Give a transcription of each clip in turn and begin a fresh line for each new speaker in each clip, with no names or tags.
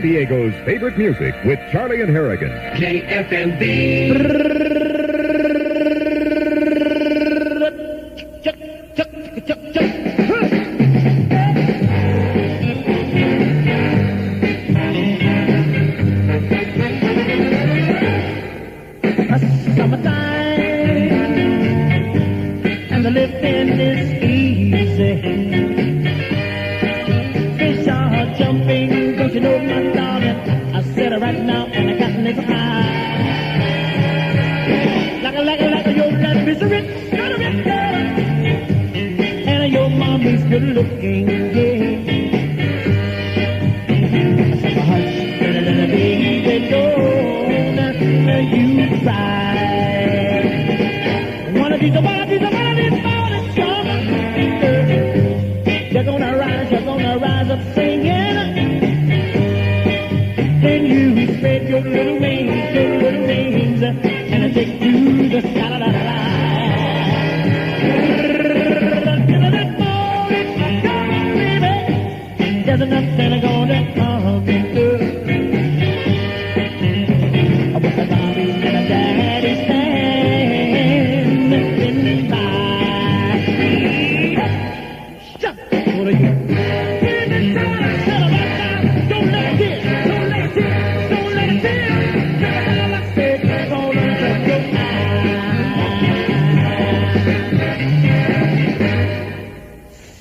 Diego's favorite music with Charlie and Harrigan.
KFMB.
The lifting is easy. Fish are jumping, don't you know, my darling? I said it right now, and I got nigga high. Like your life is rich, and your mommy's good looking, yeah. So hush, little baby, don't you cry. One of these mornings, you're gonna rise up singing. Then you spread your little wings, and I take to the sky. La, la, la, la. That morning, come on, baby. There's nothing gonna come in good. With the mommy and the daddy standing by. Shut up, what are you? Don't let it in.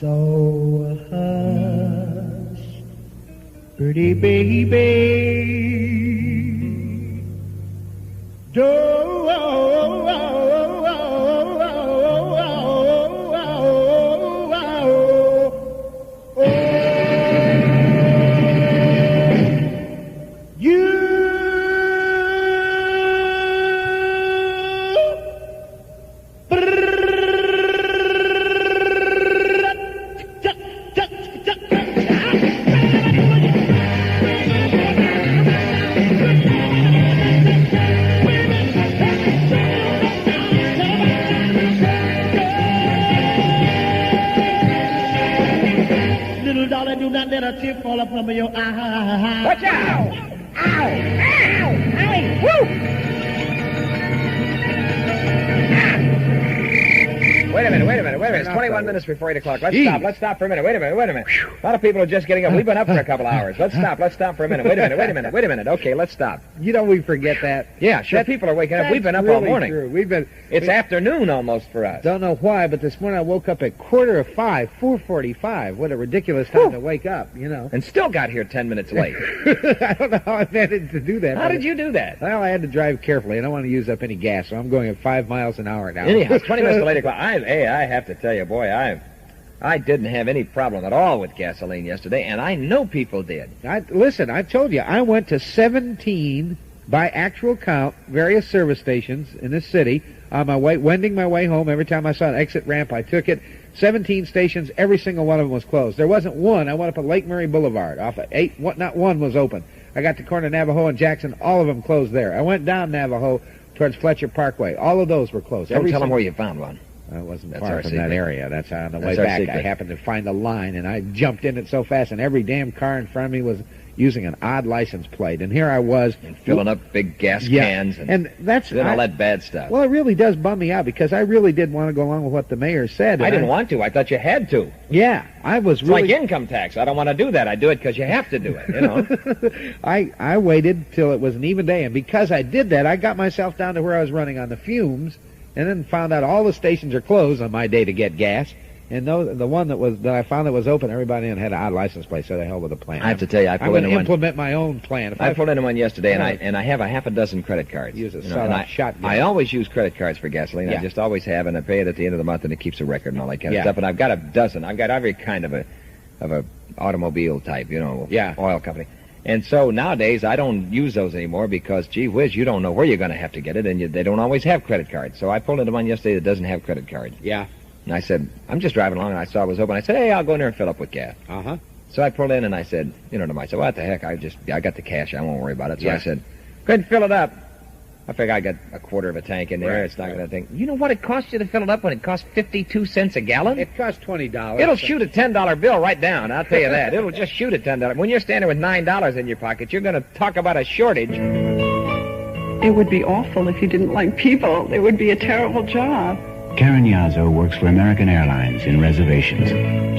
So hush, pretty baby, do not let a tear fall up from your eye.
Watch out! Ow! Ow! Ow! Woo! Wait a minute. It's 21 minutes before 8 o'clock. Let's stop for a minute. Wait a minute. A lot of people are just getting up. We've been up for a couple hours. Let's stop for a minute. Wait a minute. Okay, let's stop.
You know, we forget that.
Yeah, sure, people are waking up. We've been up all morning.
True.
It's afternoon almost for us.
Don't know why, but this morning I woke up at 4:45, 4:45. What a ridiculous time to wake up, you know.
And still got here 10 minutes late.
I don't know how I managed to do that.
How did you do that?
Well, I had to drive carefully. I don't want to use up any gas, so I'm going at 5 miles an hour now.
Anyhow, it's 20 minutes to 8 o'clock. I have to tell you, boy, I didn't have any problem at all with gasoline yesterday, and I know people did.
Listen, I told you, I went to 17, by actual count, various service stations in this city on my way, wending my way home. Every time I saw an exit ramp, I took it. 17 stations, every single one of them was closed. There wasn't one. I went up at Lake Murray Boulevard. Off of 8, not one was open. I got to corner Navajo and Jackson, all of them closed there. I went down Navajo towards Fletcher Parkway. All of those were closed.
Don't tell them where you found one.
It wasn't far from that area. That's on the way back. I happened to find a line, and I jumped in it so fast, and every damn car in front of me was using an odd license plate. And here I was.
And filling up big gas cans and
that's
all that bad stuff.
Well, it really does bum me out, because I really did want to go along with what the mayor said.
I didn't want to. I thought you had to.
Yeah, I was
it's like income tax. I don't want to do that. I do it because you have to do it, you know.
I waited till it was an even day, and because I did that, I got myself down to where I was running on the fumes, and then found out all the stations are closed on my day to get gas. And the one that I found that was open, everybody in had an odd license plate, so the hell with the plan.
I have to tell you,
I'm going to implement my own plan.
I pulled into one yesterday, and I have a half a dozen credit cards.
Use a sawed-off shotgun.
I always use credit cards for gasoline.
Yeah.
I just always have, and I pay it at the end of the month, and it keeps a record and all that kind of stuff. And I've got a dozen. I've got every kind of a automobile type, you know, oil company. And so nowadays, I don't use those anymore because, gee whiz, you don't know where you're going to have to get it, and they don't always have credit cards. So I pulled into one yesterday that doesn't have credit cards.
Yeah.
And I said, I'm just driving along, and I saw it was open. I said, hey, I'll go in there and fill up with gas.
Uh-huh.
So I pulled in, and I said, you know, to myself, what the heck, I got the cash. I won't worry about it. So I said, go ahead and fill it up. I figure I got a quarter of a tank in there.
Right,
It's not going to think. You know what it costs you to fill it up when it costs 52 cents a gallon?
It costs $20.
It'll shoot a $10 bill right down, I'll tell you that. It'll just shoot a $10. When you're standing with $9 in your pocket, you're going to talk about a shortage.
It would be awful if you didn't like people. It would be a terrible job.
Karen Yazzo works for American Airlines in reservations.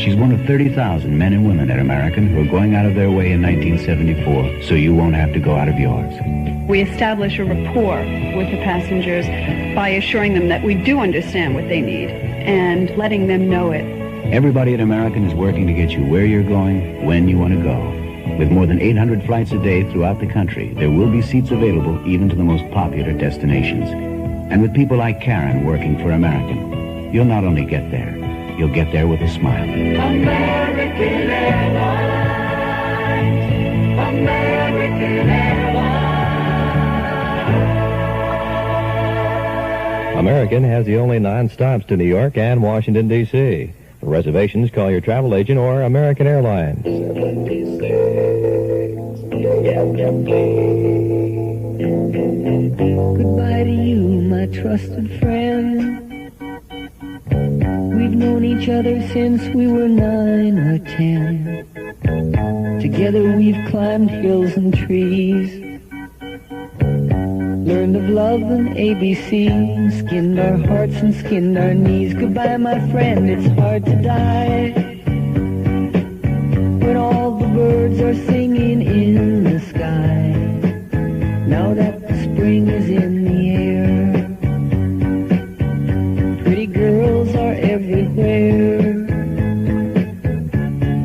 She's one of 30,000 men and women at American who are going out of their way in 1974, so you won't have to go out of yours.
We establish a rapport with the passengers by assuring them that we do understand what they need and letting them know it.
Everybody at American is working to get you where you're going, when you want to go. With more than 800 flights a day throughout the country, there will be seats available even to the most popular destinations. And with people like Karen working for American, you'll not only get there, you'll get there with a smile.
American Airlines. American Airlines.
American has the only 9 stops to New York and Washington, D.C. For reservations, call your travel agent or American Airlines. 76
Goodbye to you, my trusted friend. We've known each other since we were 9 or 10. Together we've climbed hills and trees, learned of love and ABC, skinned our hearts and skinned our knees. Goodbye, my friend, it's hard to die when all the birds are singing in the sky. Now that the spring is in the air, pretty girls are everywhere.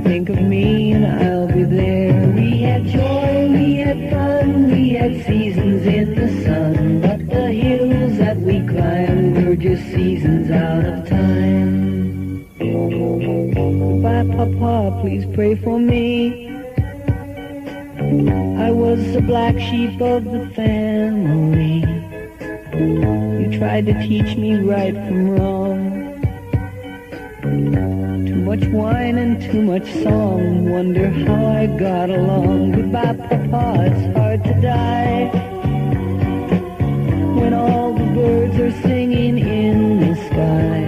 Think of me and I'll be there. We had joy, we had fun, we had seasons in the sun, but the hills that we climbed were just seasons out of time. Goodbye, Papa, please pray for me. I was the black sheep of the family. You tried to teach me right from wrong. Too much wine and too much song. Wonder how I got along. Goodbye, Papa, it's hard to die when all the birds are singing in the sky.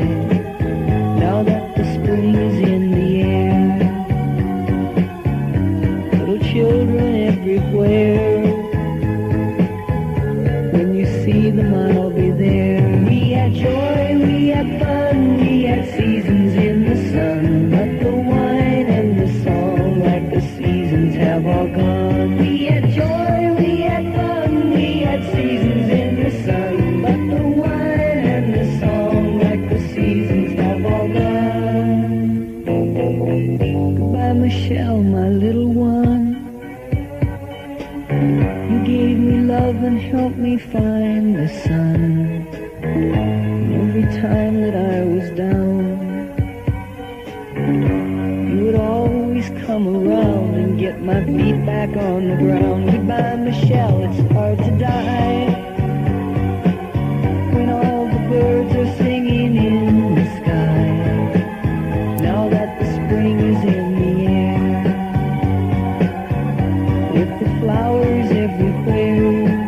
Now that the spring is in the air, little children everywhere. When you see them, I'll be there. We had joy, we had fun, we had seasons in the sun, but the wine and the song, like the seasons, have all gone. We had joy, we had fun, we had seasons in the sun, but the wine and the song, like the seasons, have all gone. Goodbye, Michelle, my little one. You gave me love and helped me find the sun. Every time that I was down, you would always come around and get my feet back on the ground. Goodbye, Michelle, it's hard to die when all the birds are singing in the sky. Now that the spring is in the air, with the flowers everywhere,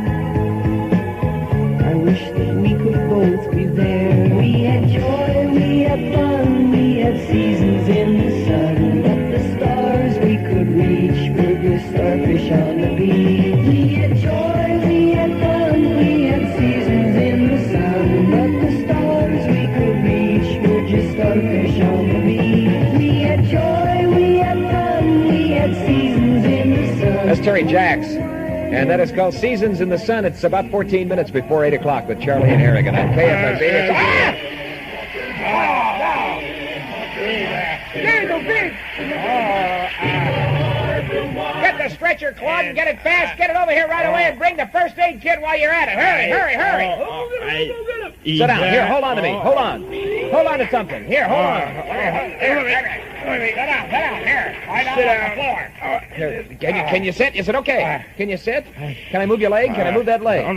I wish that we could both be there. We had joy, we had fun, we had seasons in the sun, but the stars we could reach were just starfish on the beach. We had joy, we had fun, we had seasons in the sun, but the stars we could reach were just starfish on the beach. We had joy, we had fun, we had seasons in the sun.
That's Terry Jacks. And that is called Seasons in the Sun. It's about 14 minutes before 8 o'clock with Charlie and Harrigan on KFMB. Get the stretcher, Claude, and get it fast. Get it over here right away and bring the first aid kit while you're at it. Hurry, hurry, hurry. Sit down. Here, hold on to me. Hold on. Hold on to something. Here, hold on. Sit down. Here. Lie down on the floor. Here. Can you sit? Is it okay? Can you sit? Can I move your leg? Can I move that leg?
No.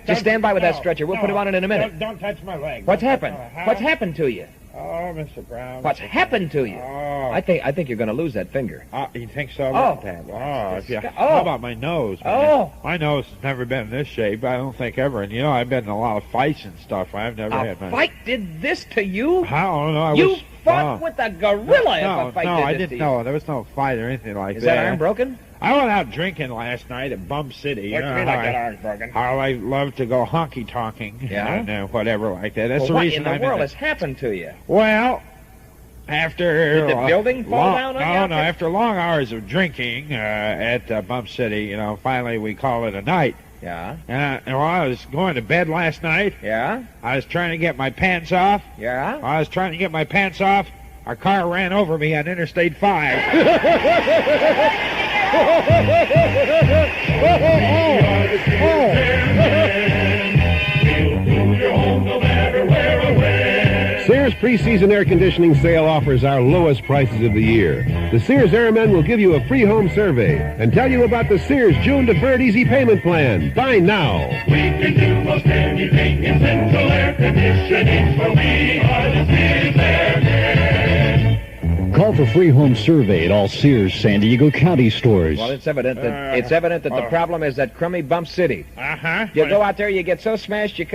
Just stand by with that stretcher. We'll put him on it in a minute.
Don't touch my leg.
What's happened? What's happened to you?
Oh, Mr. Brown.
What's happened to you?
Oh.
I think you're going to lose that finger.
You think so?
Oh.
Look at that. Oh,
Disgust-
how about my nose? Man?
Oh.
My nose has never been in this shape. I don't think ever. And, I've been in a lot of fights and stuff. I've never
A
had my...
fight did this to you?
I don't know.
You fought with a gorilla if a fight
no,
did
I
this
didn't
to you.
know. There was no fight or anything like
Is
that.
that arm broken?
I went out drinking last night at Bum City.
What do you mean like that arm's broken?
How I love to go honky-tonking
Yeah?
and whatever like that. That's
Well,
the
what
reason
in
I'm
the world
in
has happened to you?
Well, after...
Did the building fall down on you?
No, after long hours of drinking at Bum City, finally we call it a night.
Yeah?
And while I was going to bed last night,
Yeah?
I was trying to get my pants off.
Yeah?
While I was trying to get my pants off, a car ran over me on Interstate 5.
Sears preseason air conditioning sale offers our lowest prices of the year. The Sears Airmen will give you a free home survey and tell you about the Sears June deferred easy payment plan. Buy now.
We can do most anything in central air conditioning, for we are the Sears Airmen.
Call for free home survey at all Sears San Diego County stores.
Well, it's evident that the problem is that crummy Bump City.
Uh-huh.
You go out there, you get so smashed, you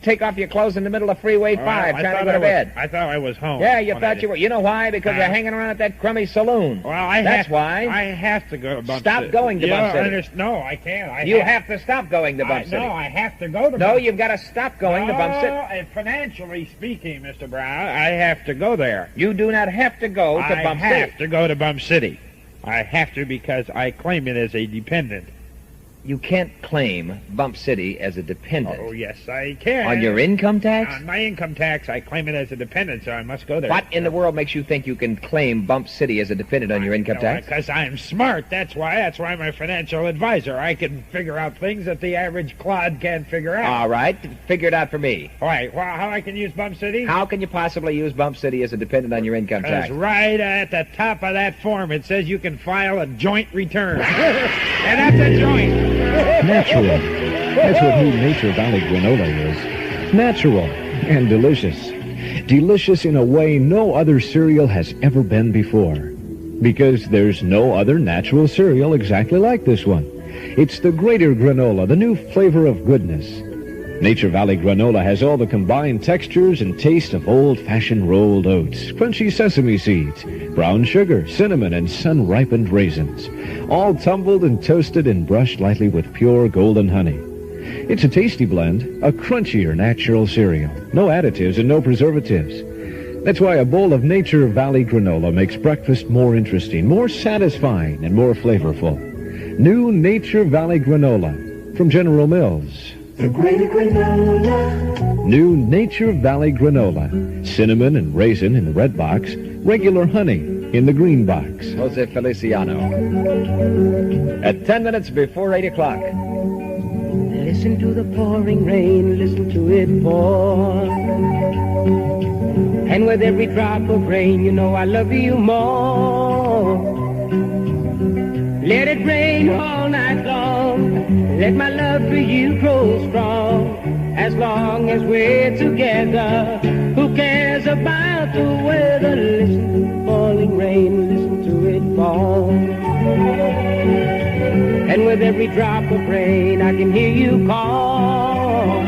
take off your clothes in the middle of Freeway 5 trying to go to bed.
I thought I was home.
Yeah, you thought you were. You know why? Because you're hanging around at that crummy saloon.
Well,
That's why.
I have to go to Bump
Stop
City.
going to Bump City.
No, I can't.
You have to stop going to Bump City.
No, I have to go to
No,
Bump
you've got to stop going to Bump City.
And financially speaking, Mr. Brown, I have to go there.
You do not have to go to Bump
I have
City.
to go to Bump City. I have to because I claim it as a dependent.
You can't claim Bump City as a dependent.
Oh, yes, I can.
On your income tax?
On my income tax, I claim it as a dependent, so I must go there.
What in the world makes you think you can claim Bump City as a dependent on your income tax?
Because I'm smart. That's why. That's why I'm a financial advisor. I can figure out things that the average clod can't figure out.
All right, figure it out for me.
All right, well, how I can use Bump City?
How can you possibly use Bump City as a dependent on your income tax?
Because right at the top of that form, it says you can file a joint return. And that's a joint.
Natural. That's what new Nature Valley granola is. Natural and delicious. Delicious in a way no other cereal has ever been before. Because there's no other natural cereal exactly like this one. It's the greater granola, the new flavor of goodness. Nature Valley granola has all the combined textures and taste of old-fashioned rolled oats, crunchy sesame seeds, brown sugar, cinnamon, and sun-ripened raisins, all tumbled and toasted and brushed lightly with pure golden honey. It's a tasty blend, a crunchier natural cereal, no additives and no preservatives. That's why a bowl of Nature Valley granola makes breakfast more interesting, more satisfying, and more flavorful. New Nature Valley granola from General Mills.
The greater granola.
New Nature Valley granola. Cinnamon and raisin in the red box. Regular honey in the green box.
Jose Feliciano. At 10 minutes before 8 o'clock.
Listen to the pouring rain, listen to it pour. And with every drop of rain, you know I love you more. Let it rain all night long. Let my love for you grow strong. As long as we're together, who cares about the weather? Listen to the falling rain, listen to it fall. And with every drop of rain, I can hear you call.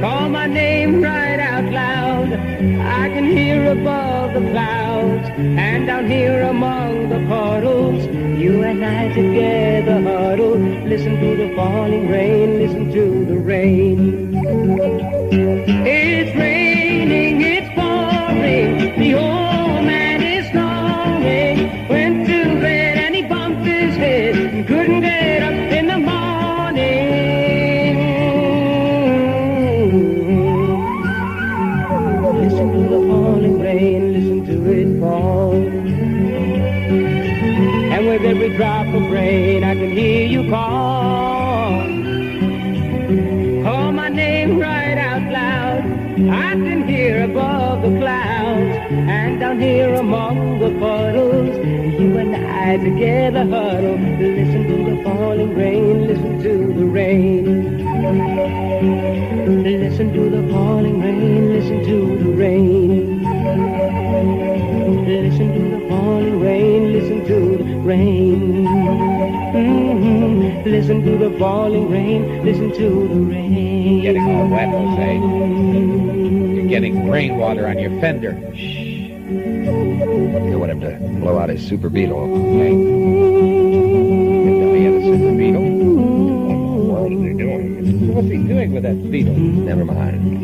Call my name right out loud. I can hear above the clouds. And down here among the puddles, you and I together huddle. Listen to the falling rain, listen to the rain. It's raining, it's pouring. The old man is snoring. Went to bed and he bumped his head and couldn't get up in the morning. Listen to the falling rain, listen to it fall. And with every drop of rain, I can hear you call. Call my name right out loud. I can hear above the clouds. And down here among the puddles, you and I ride together, huddle. Listen to the falling rain, listen to the rain. Listen to the falling rain, listen to the rain. Listen to the falling rain, listen to the rain. Listen to the falling rain, listen to the rain.
Getting all wet, Jose. You're getting rainwater on your fender.
You want him to blow out his Super Beetle.
Okay. You tell me he had a Super Beetle?
What is he doing?
What's he doing with that Beetle?
Never mind.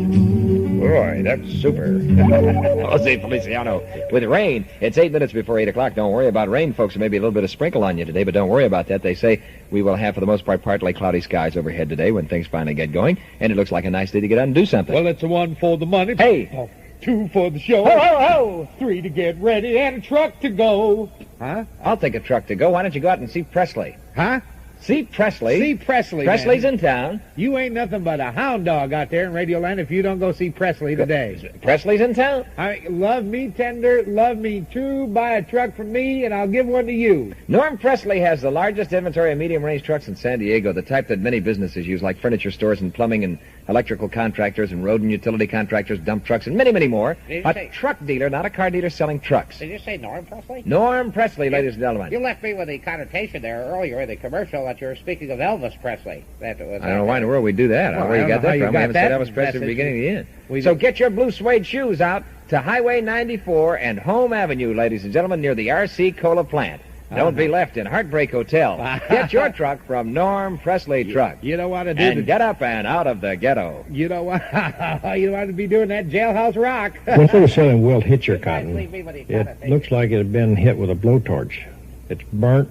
Boy, that's super. Jose Feliciano. With rain, it's 8 minutes before 8 o'clock. Don't worry about rain, folks. There may be a little bit of sprinkle on you today, but don't worry about that. They say we will have, for the most part, partly cloudy skies overhead today when things finally get going, and it looks like a nice day to get out and do something.
Well, it's a 1 for the money.
Hey!
2 for the show.
Ho, ho, ho!
3 to get ready and a truck to go. Huh?
I'll take a truck to go. Why don't you go out and see Presley?
Huh?
See Presley.
See Presley,
Presley's
man.
in town.
You ain't nothing but a hound dog out there in Radioland if you don't go see Presley today.
Presley's in town?
I mean, love me tender, love me true, buy a truck from me, and I'll give one to you.
Norm Presley has the largest inventory of medium-range trucks in San Diego, the type that many businesses use, like furniture stores and plumbing and electrical contractors and road and utility contractors, dump trucks, and many, many more. A truck dealer, not a car dealer selling trucks.
Did you say Norm Presley?
Norm Presley, ladies and gentlemen.
You left me with the connotation there earlier in the commercial that you were speaking of Elvis Presley.
I don't know why in the world we do that. I don't know where you got that from. We haven't said Elvis Presley from the beginning to the end. So get your blue suede shoes out to Highway 94 and Home Avenue, ladies and gentlemen, near the R.C. Cola plant. Don't be left in Heartbreak Hotel. Get your truck from Norm Presley Truck.
You don't want to do
and get up and out of the ghetto.
You don't want to be doing that jailhouse rock.
When they were selling wilt hitcher cotton, it looks like it had been hit with a blowtorch. It's burnt,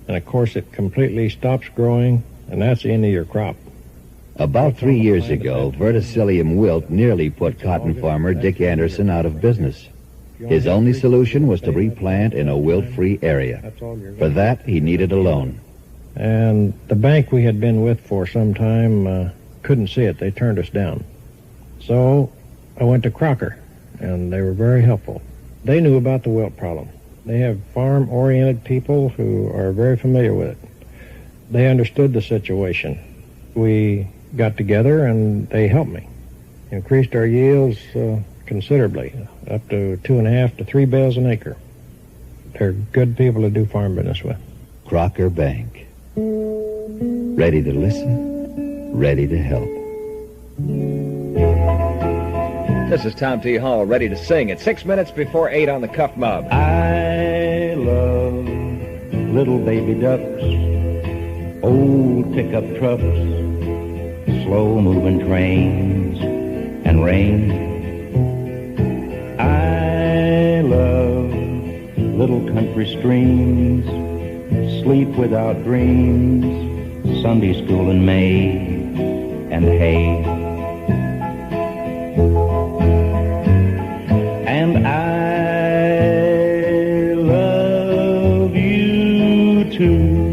and of course it completely stops growing, and that's the end of your crop.
About 3 years ago, verticillium wilt nearly put cotton farmer Dick Anderson out of business. His only solution was to replant in a wilt-free area. For that, he needed a loan.
And the bank we had been with for some time couldn't see it. They turned us down. So I went to Crocker, and they were very helpful. They knew about the wilt problem. They have farm-oriented people who are very familiar with it. They understood the situation. We got together, and they helped me. Increased our yields considerably, up to 2.5 to 3 bales an acre. They're good people to do farm business with.
Crocker Bank. Ready to listen, ready to help.
This is Tom T. Hall, ready to sing at 6 minutes before 8 on the Cuff Mob.
I love little baby ducks, old pickup trucks, slow-moving trains, and rain. I love little country streams, sleep without dreams, Sunday school in May, and hay. And I love you too.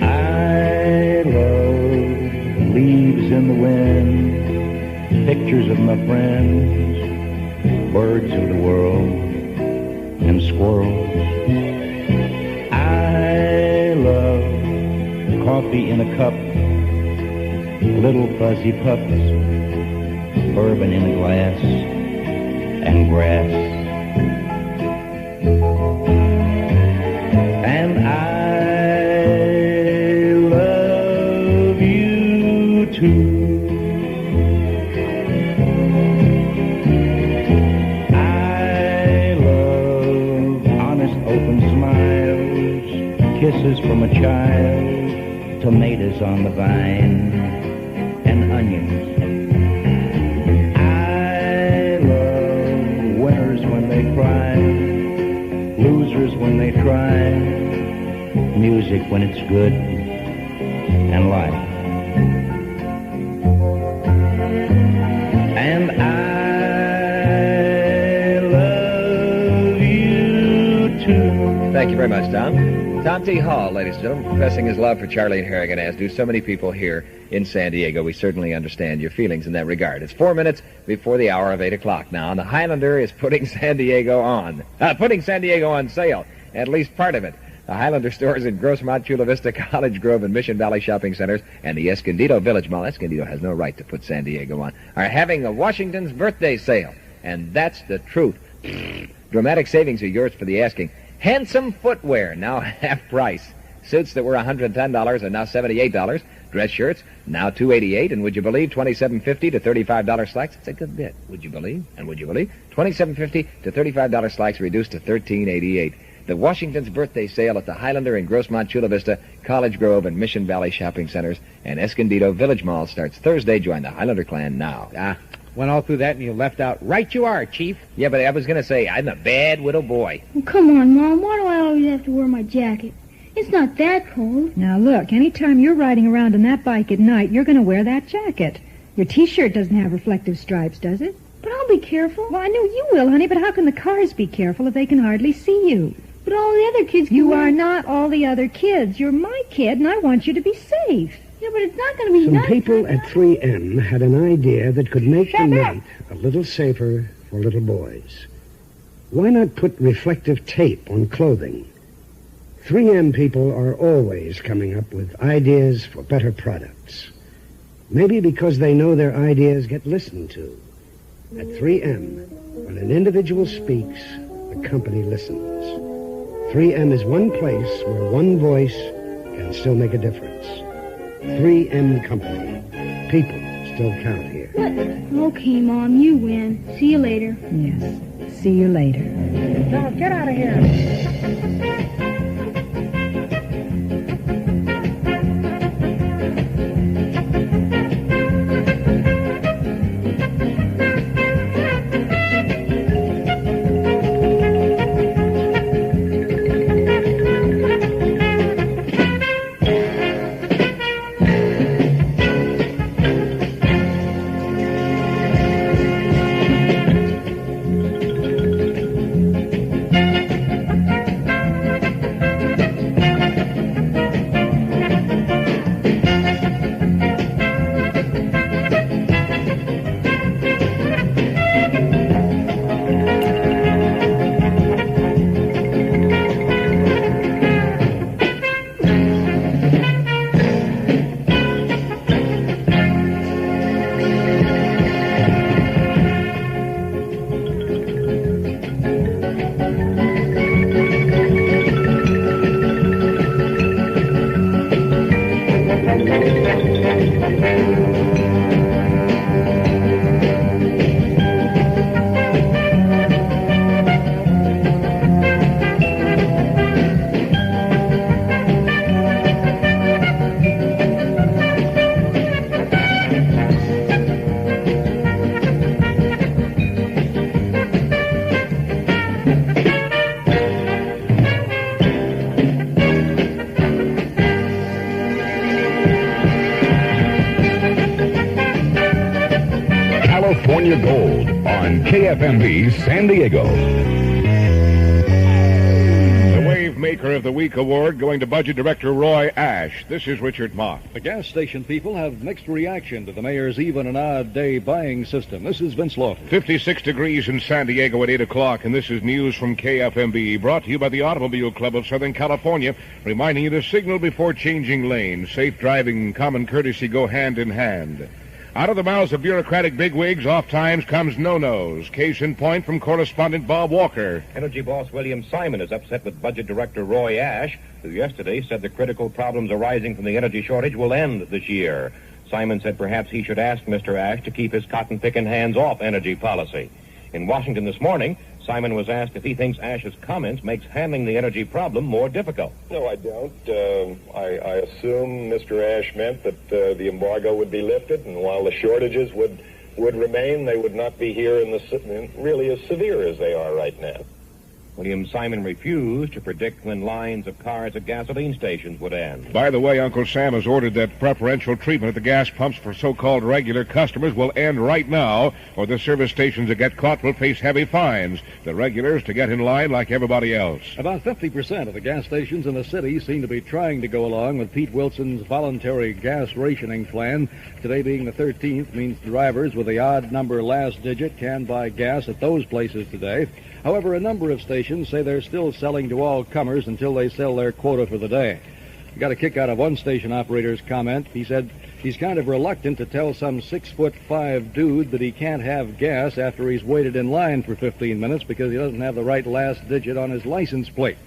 I love leaves in the wind, pictures of my friends, birds of the world, and squirrels. I love coffee in a cup, little fuzzy pups, bourbon in a glass, and grass. And I love you too. I love honest open smiles, kisses from a child, tomatoes on the vine, and onions. I love winners when they cry, losers when they try, music when it's good, and life. And I love you too.
Thank you very much, Tom. Tom T. Hall, ladies and gentlemen, professing his love for Charlie and Harrigan, as do so many people here in San Diego. We certainly understand your feelings in that regard. It's 4 minutes before the hour of 8 o'clock now, and the Highlander is putting San Diego on sale, at least part of it. The Highlander stores in Grossmont, Chula Vista, College Grove, and Mission Valley shopping centers, and the Escondido Village Mall, Escondido has no right to put San Diego on, are having a Washington's birthday sale. And that's the truth. Dramatic savings are yours for the asking. Handsome footwear, now half price. Suits that were $110 are now $78. Dress shirts, now $288. And would you believe, $27.50 to $35 slacks? It's a good bit. Would you believe? And would you believe? $27.50 to $35 slacks reduced to $13.88. The Washington's birthday sale at the Highlander in Grossmont, Chula Vista, College Grove, and Mission Valley shopping centers, and Escondido Village Mall starts Thursday. Join the Highlander clan now.
Went all through that and you left out, right you are, Chief.
Yeah, but I was going to say, I'm a bad widow boy.
Oh, come on, Mom. Why do I always have to wear my jacket? It's not that cold.
Now, look, anytime you're riding around on that bike at night, you're going to wear that jacket. Your T-shirt doesn't have reflective stripes, does it?
But I'll be careful.
Well, I know you will, honey, but how can the cars be careful if they can hardly see you?
But all the other kids can
You are not all the other kids. You're my kid, and I want you to be safe.
Yeah, but it's not going to be
Some
nice.
people at 3M had an idea that could make the night a little safer for little boys. Why not put reflective tape on clothing? 3M people are always coming up with ideas for better products. Maybe because they know their ideas get listened to. At 3M, when an individual speaks, the company listens. 3M is one place where one voice can still make a difference. 3M Company. People still count here.
Okay, Mom, you win. See you later.
Yes. See you later.
Tom, get out of here.
California Gold on KFMB San Diego.
The Wave Maker of the Week award going to Budget Director Roy Ash. This is Richard Mott.
The gas station people have mixed reaction to the mayor's even and odd day buying system. This is Vince Lawton.
56 degrees in San Diego at 8 o'clock, and this is news from KFMB, brought to you by the Automobile Club of Southern California, reminding you to signal before changing lanes. Safe driving and common courtesy go hand in hand. Out of the mouths of bureaucratic bigwigs, oft times comes no-nos. Case in point from correspondent Bob Walker.
Energy boss William Simon is upset with Budget Director Roy Ash, who yesterday said the critical problems arising from the energy shortage will end this year. Simon said perhaps he should ask Mr. Ash to keep his cotton-picking hands off energy policy. In Washington this morning, Simon was asked if he thinks Ash's comments makes handling the energy problem more difficult.
No, I don't. I assume Mr. Ash meant that the embargo would be lifted, and while the shortages would remain, they would not be here really as severe as they are right now.
William Simon refused to predict when lines of cars at gasoline stations would end.
By the way, Uncle Sam has ordered that preferential treatment at the gas pumps for so-called regular customers will end right now, or the service stations that get caught will face heavy fines. The regulars to get in line like everybody else.
About 50% of the gas stations in the city seem to be trying to go along with Pete Wilson's voluntary gas rationing plan. Today being the 13th means drivers with the odd number last digit can buy gas at those places today. However, a number of stations say they're still selling to all comers until they sell their quota for the day. We got a kick out of one station operator's comment. He said he's kind of reluctant to tell some 6'5" dude that he can't have gas after he's waited in line for 15 minutes because he doesn't have the right last digit on his license plate.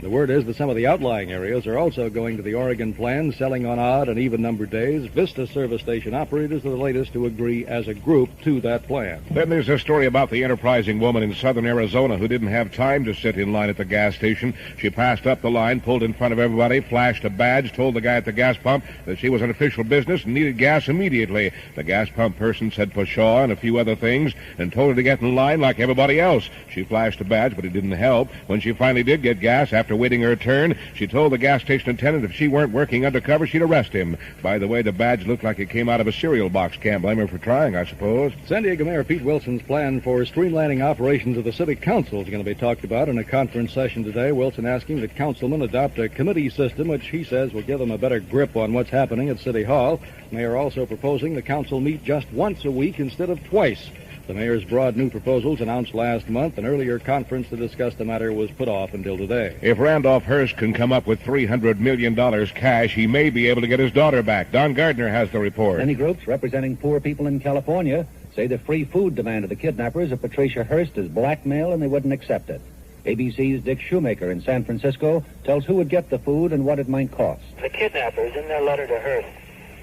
The word is that some of the outlying areas are also going to the Oregon plan, selling on odd and even numbered days. Vista service station operators are the latest to agree as a group to that plan.
Then there's a story about the enterprising woman in southern Arizona who didn't have time to sit in line at the gas station. She passed up the line, pulled in front of everybody, flashed a badge, told the guy at the gas pump that she was an official business and needed gas immediately. The gas pump person said pshaw and a few other things and told her to get in line like everybody else. She flashed a badge, but it didn't help. When she finally did get gas, after waiting her turn, she told the gas station attendant if she weren't working undercover, she'd arrest him. By the way, the badge looked like it came out of a cereal box. Can't blame her for trying, I suppose.
San Diego Mayor Pete Wilson's plan for streamlining operations of the city council is going to be talked about in a conference session today. Wilson asking that councilmen adopt a committee system, which he says will give them a better grip on what's happening at City Hall. Mayor also proposing the council meet just once a week instead of twice. The mayor's broad new proposals announced last month. An earlier conference to discuss the matter was put off until today.
If Randolph Hearst can come up with $300 million cash, he may be able to get his daughter back. Don Gardner has the report.
Many groups representing poor people in California say the free food demand of the kidnappers of Patricia Hearst is blackmail and they wouldn't accept it. ABC's Dick Shoemaker in San Francisco tells who would get the food and what it might cost.
The kidnappers, in their letter to Hearst,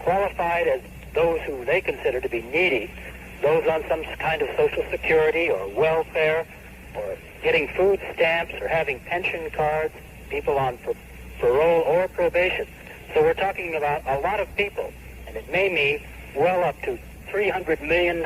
qualified as those who they consider to be needy, those on some kind of Social Security or welfare, or getting food stamps or having pension cards, people on parole or probation. So we're talking about a lot of people, and it may mean well up to $300 million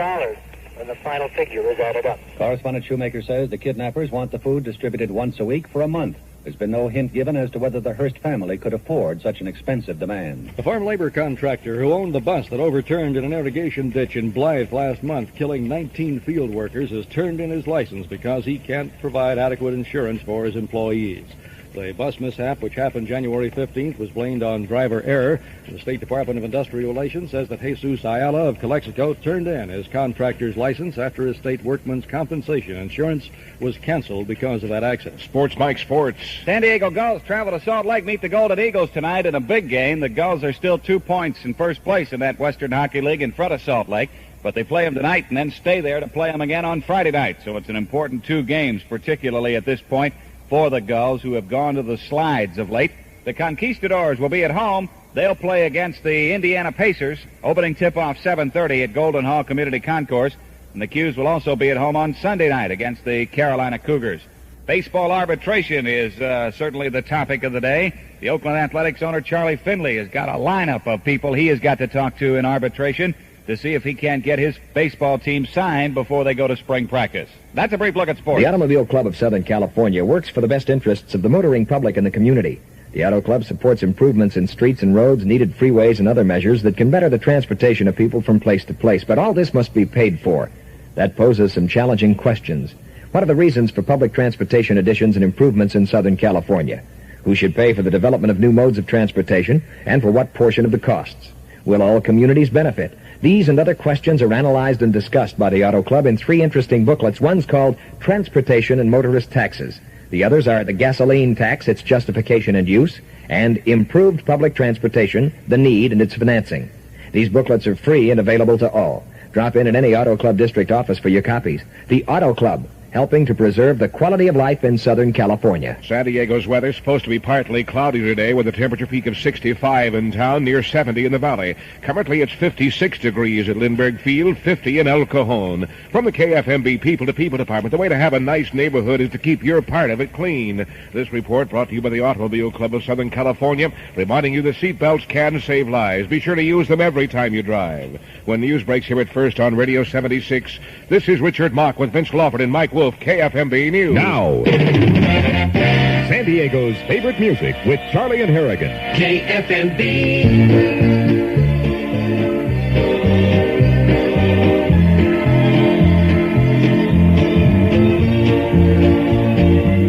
when the final figure is added up.
Correspondent Shoemaker says the kidnappers want the food distributed once a week for a month. There's been no hint given as to whether the Hearst family could afford such an expensive demand.
The farm labor contractor who owned the bus that overturned in an irrigation ditch in Blythe last month, killing 19 field workers, has turned in his license because he can't provide adequate insurance for his employees. The bus mishap, which happened January 15th, was blamed on driver error. The State Department of Industrial Relations says that Jesus Ayala of Calexico turned in his contractor's license after his state workman's compensation insurance was canceled because of that accident.
Sports, Mike Sports.
San Diego Gulls travel to Salt Lake, meet the Golden Eagles tonight in a big game. The Gulls are still 2 points in first place in that Western Hockey League in front of Salt Lake. But they play them tonight and then stay there to play them again on Friday night. So it's an important 2 games, particularly at this point, for the Gulls, who have gone to the slides of late. The Conquistadors will be at home. They'll play against the Indiana Pacers. Opening tip-off 7:30 at Golden Hall Community Concourse. And the Qs will also be at home on Sunday night against the Carolina Cougars. Baseball arbitration is certainly the topic of the day. The Oakland Athletics owner Charlie Finley has got a lineup of people he has got to talk to in arbitration to see if he can't get his baseball team signed before they go to spring practice. That's a brief look at sports.
The Automobile Club of Southern California works for the best interests of the motoring public in the community. The Auto Club supports improvements in streets and roads, needed freeways, and other measures that can better the transportation of people from place to place. But all this must be paid for. That poses some challenging questions. What are the reasons for public transportation additions and improvements in Southern California? Who should pay for the development of new modes of transportation, and for what portion of the costs? Will all communities benefit? These and other questions are analyzed and discussed by the Auto Club in 3 interesting booklets. One's called Transportation and Motorist Taxes. The others are The Gasoline Tax, Its Justification and Use, and Improved Public Transportation, The Need and Its Financing. These booklets are free and available to all. Drop in at any Auto Club district office for your copies. The Auto Club, helping to preserve the quality of life in Southern California.
San Diego's weather supposed to be partly cloudy today with a temperature peak of 65 in town, near 70 in the valley. Currently it's 56 degrees at Lindbergh Field, 50 in El Cajon. From the KFMB People to People Department, the way to have a nice neighborhood is to keep your part of it clean. This report brought to you by the Automobile Club of Southern California, reminding you that seatbelts can save lives. Be sure to use them every time you drive. When news breaks here at First on Radio 76, this is Richard Mock with Vince Lawford and Mike Wolf, KFMB News.
Now, San Diego's favorite music with Charlie and Harrigan.
KFMB.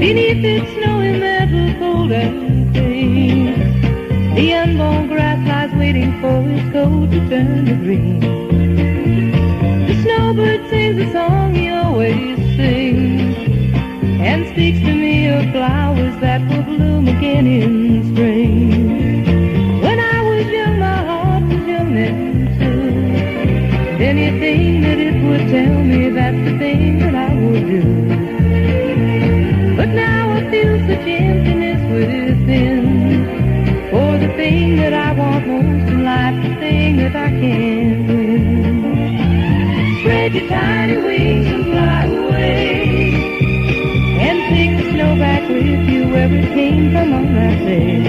Beneath its snowy meadow, cold and clean, the unborn grass lies waiting for its coat to turn to green. The snowbird sings a song he always sings, and speaks to me of flowers that will bloom again in spring. When I was young, my heart was young then too. Anything that it would tell me, that's the thing that I would do. But now I feel such emptiness within, for the thing that I want most in life, the thing that I can't win. Spread your tiny wings and fly away, and take the snow back with you where it came from on that day.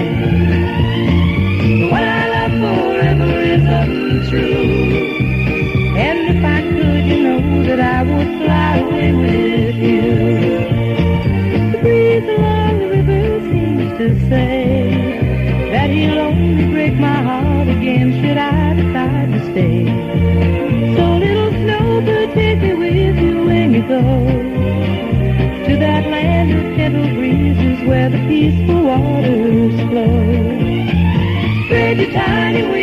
What I love forever is untrue, and if I could, you know that I would fly away with you. The breeze along the river seems to say that he'll only break my heart again should I decide to stay. So little snowbird, take me with you when you go to that land of gentle breezes where the peaceful waters flow. Spread your tiny wings